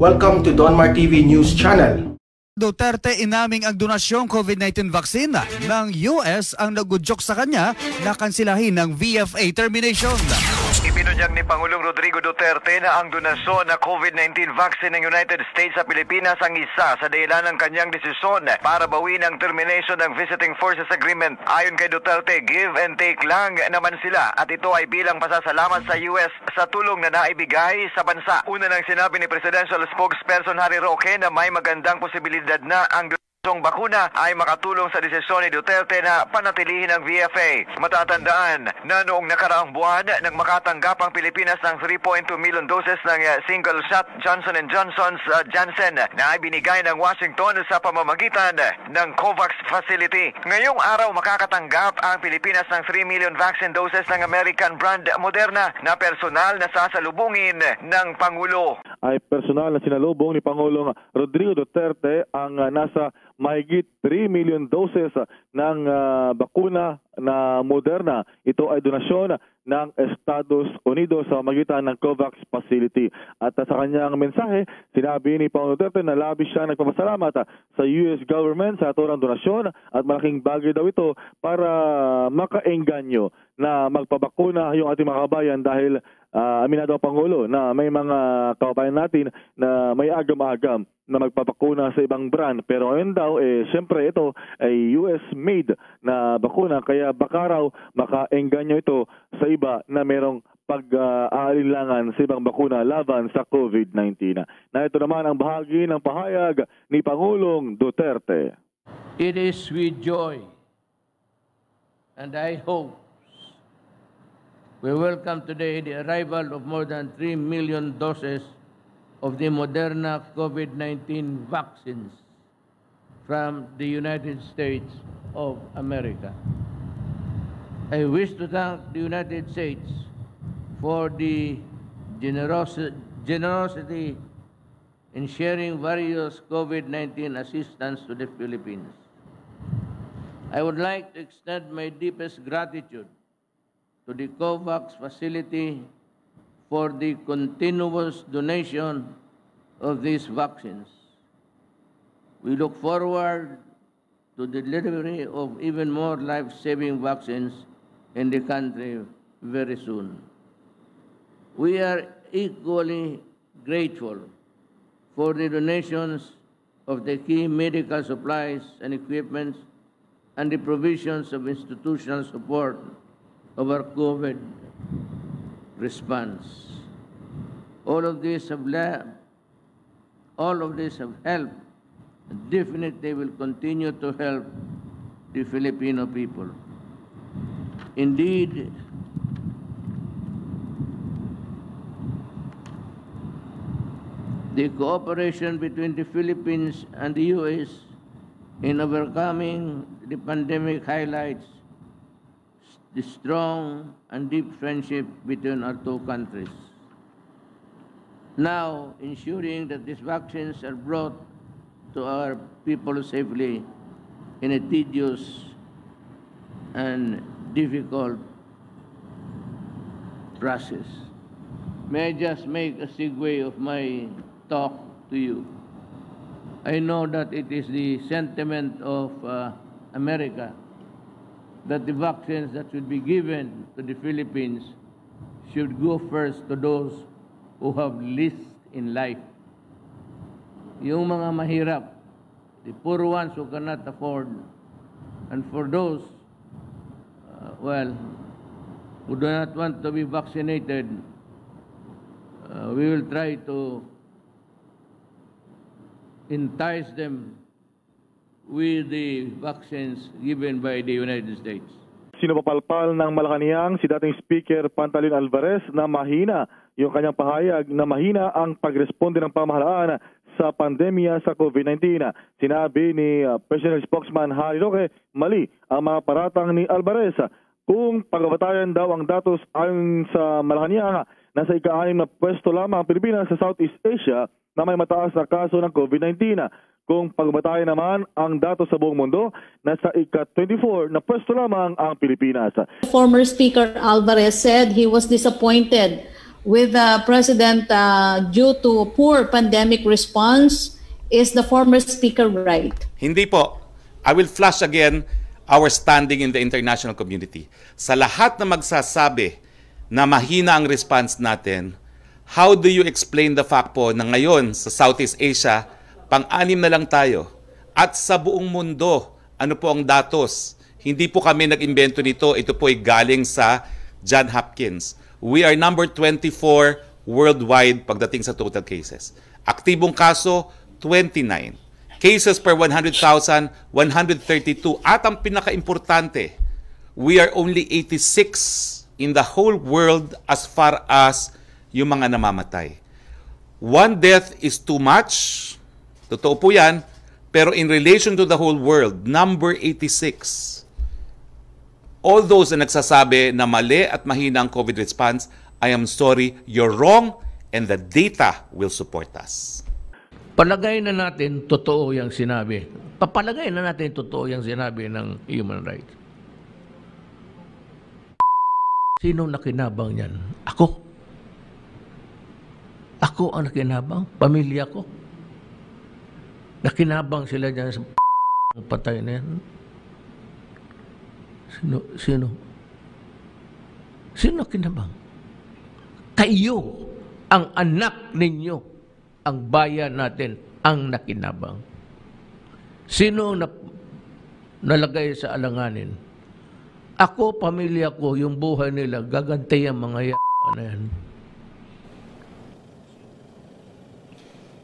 Welcome to Donmar TV News Channel. Duterte inaming ang donasyong COVID-19 vaccine ng US ang nagudyok sa kanya na kansilahin ng VFA termination. Ibinunyag ni Pangulong Rodrigo Duterte na ang donasyon na COVID-19 vaccine ng United States sa Pilipinas ang isa sa dahilan ng kanyang desisyon para bawin ang termination ng Visiting Forces Agreement. Ayon kay Duterte, give and take lang naman sila at ito ay bilang pasasalamat sa US sa tulong na naibigay sa bansa. Una nang sinabi ni Presidential Spokesperson Harry Roque na may magandang posibilidad na ang itong bakuna ay makatulong sa desisyon ni Duterte na panatilihin ang VFA. Matatandaan na noong nakaraang buwan nang makatanggap ang Pilipinas ng 3.2 million doses ng single shot Johnson & Johnson's Janssen na ibinigay ng Washington sa pamamagitan ng COVAX facility. Ngayong araw makakatanggap ang Pilipinas ng 3 million vaccine doses ng American brand Moderna na personal na sasalubungin ng Pangulo. Ay personal na sinalubong ni Pangulong Rodrigo Duterte ang nasa mahigit 3 million doses ng bakuna na Moderna. Ito ay donasyon ng Estados Unidos sa magitan ng COVAX facility. At sa kanyang mensahe, sinabi ni Pangulong Duterte na labis siya nagpapasalamat sa US government sa naturang donasyon at malaking bagay daw ito para makaengganyo na magpabakuna yung ating mga kabayan dahil aminado ang Pangulo na may mga kababayan natin na may agam-agam na magpapakuna sa ibang brand. Pero ngayon daw, siyempre ito ay US-made na bakuna kaya baka raw makaengganyo ito sa iba na merong pag-aalinlangan sa ibang bakuna laban sa COVID-19. Na ito naman ang bahagi ng pahayag ni Pangulong Duterte. It is with joy and I hope we welcome today the arrival of more than 3 million doses of the Moderna COVID-19 vaccines from the United States of America. I wish to thank the United States for the generosity in sharing various COVID-19 assistance to the Philippines. I would like to extend my deepest gratitude to the COVAX facility for the continuous donation of these vaccines. We look forward to the delivery of even more life-saving vaccines in the country very soon. We are equally grateful for the donations of the key medical supplies and equipment and the provisions of institutional support of our COVID response. All of this have helped, and definitely will continue to help the Filipino people. Indeed, the cooperation between the Philippines and the US in overcoming the pandemic highlights the strong and deep friendship between our two countries. Now, ensuring that these vaccines are brought to our people safely in a tedious and difficult process. May I just make a segue of my talk to you? I know that it is the sentiment of America that the vaccines that should be given to the Philippines should go first to those who have least in life. Yung mga mahirap, the poor ones who cannot afford, and for those, who do not want to be vaccinated, we will try to entice them with the vaccines given by the United States. Sinupapalpal ng Malacanang si dating Speaker Pantaleon Alvarez na mahina yung kanyang pahayag na mahina ang pagresponde ng pamahalaan sa pandemya sa COVID-19. Sinabi ni Presidential Spokesman Harry Roque, mali ang mga paratang ni Alvarez. Kung pagbabatayan daw ang datos ayon sa Malacanang, nasa ika-6 na pwesto lamang ang Pilipinas sa Southeast Asia na may mataas na kaso ng COVID-19. Kung pagbatayan naman ang datos sa buong mundo, nasa ika-24 na pwesto lamang ang Pilipinas. Former Speaker Alvarez said he was disappointed with the President due to poor pandemic response. Is the former speaker right? Hindi po. I will flash again our standing in the international community. Sa lahat na magsasabi na mahina ang response natin, how do you explain the fact po na ngayon sa Southeast Asia, pang-anim na lang tayo? At sa buong mundo, ano po ang datos? Hindi po kami nag-imbento nito. Ito po ay galing sa John Hopkins. We are number 24 worldwide pagdating sa total cases. Aktibong kaso, 29. Cases per 100,000, 132. At ang pinaka-importante, we are only 86 in the whole world as far as yung mga namamatay. One death is too much. Totoo po yan. Pero in relation to the whole world, number 86. All those na nagsasabi na mali at mahina ang COVID response, I am sorry, you're wrong, and the data will support us. Palagay na natin totoo yung sinabi. Papalagay na natin totoo yung sinabi ng human rights. Sino nakinabang yan? Ako. Ako ang nakinabang. Pamilya ko. Nakinabang sila dyan sa patay na yan. Sino? Sino nakinabang? Kayo, ang anak ninyo, ang bayan natin ang nakinabang. Sino nalagay sa alanganin? Ako, pamilya ko, yung buhay nila, gagantay ang mga na yan.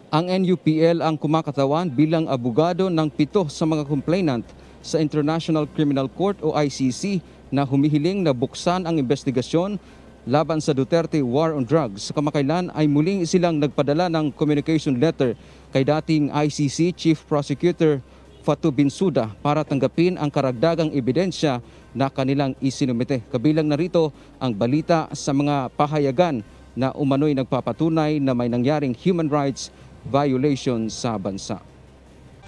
Ang NUPL ang kumakatawan bilang abogado ng 7 sa mga complainant sa International Criminal Court o ICC na humihiling na buksan ang investigasyon laban sa Duterte War on Drugs. Kamakailan ay muling silang nagpadala ng communication letter kay dating ICC Chief Prosecutor Fatou Bensouda para tanggapin ang karagdagang ebidensya na kanilang isinumite. Kabilang narito ang balita sa mga pahayagan na umano'y nagpapatunay na may nangyaring human rights violation sa bansa.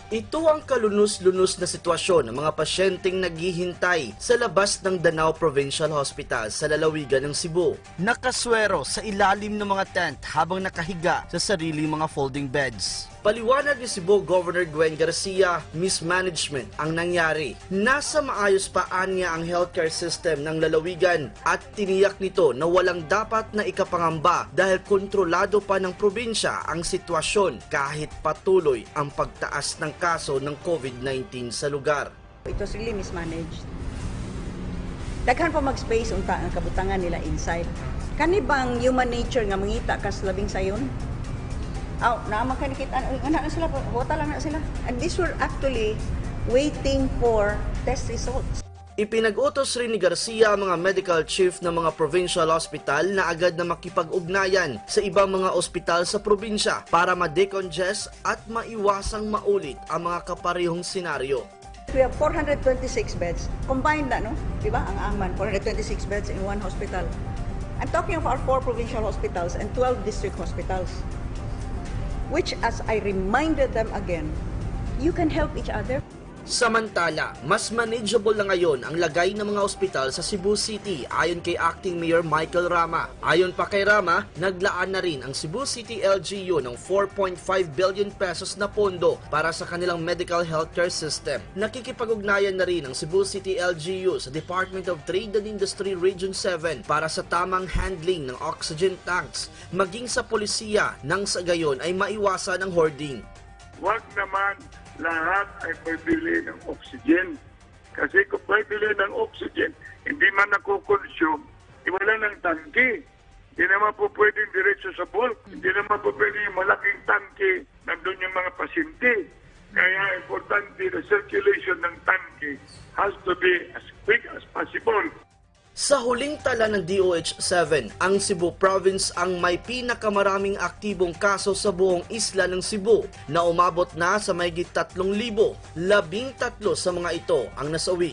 Ito ang kalunos-lunos na sitwasyon ng mga pasyenteng naghihintay sa labas ng Danao Provincial Hospital sa lalawigan ng Cebu. Nakaswero sa ilalim ng mga tent habang nakahiga sa sariling mga folding beds. Paliwanag ni Cebu Governor Gwen Garcia, mismanagement ang nangyari. Nasa maayos pa niya ang healthcare system ng lalawigan at tiniyak nito na walang dapat na ikapangamba dahil kontrolado pa ng probinsya ang sitwasyon kahit patuloy ang pagtaas ng kaso ng COVID-19 sa lugar. It was really mismanaged. Daghan pa mag-space unta ang kabutangan nila inside. Kani bang human nature nga mangita kas labing sayon? Na makanikita na sila, bota lang na sila. And these were actually waiting for test results. Ipinag-utos rin ni Garcia ang mga medical chief ng mga provincial hospital na agad na makipag-ugnayan sa ibang mga ospital sa probinsya para ma-decongest at maiwasang maulit ang mga kaparehong senaryo. We have 426 beds. Combined na, no? Diba? Ang Angman, 426 beds in one hospital. I'm talking of our 4 provincial hospitals and 12 district hospitals. Which, as I reminded them again, you can help each other. Samantala, mas manageable na ngayon ang lagay ng mga ospital sa Cebu City ayon kay Acting Mayor Michael Rama. Ayon pa kay Rama, naglaan na rin ang Cebu City LGU ng 4.5 billion pesos na pondo para sa kanilang medical healthcare system. Nakikipag-ugnayan na rin ang Cebu City LGU sa Department of Trade and Industry Region 7 para sa tamang handling ng oxygen tanks, maging sa polisiya nang sa gayon ay maiwasan ang hoarding. Wag naman lahat ay pabili ng oxygen. Kasi kung pabili ng oxygen, hindi man nakukonsume, wala ng tangke. Hindi naman po pwedeng diretso sa bulk. Hindi naman po pwedeng malaking tangke nandun yung mga pasyente. Kaya importante na circulation ng tangke has to be as quick as possible. Sa huling tala ng DOH-7, ang Cebu Province ang may pinakamaraming aktibong kaso sa buong isla ng Cebu na umabot na sa mahigit 3,000. 13 sa mga ito ang nasawi.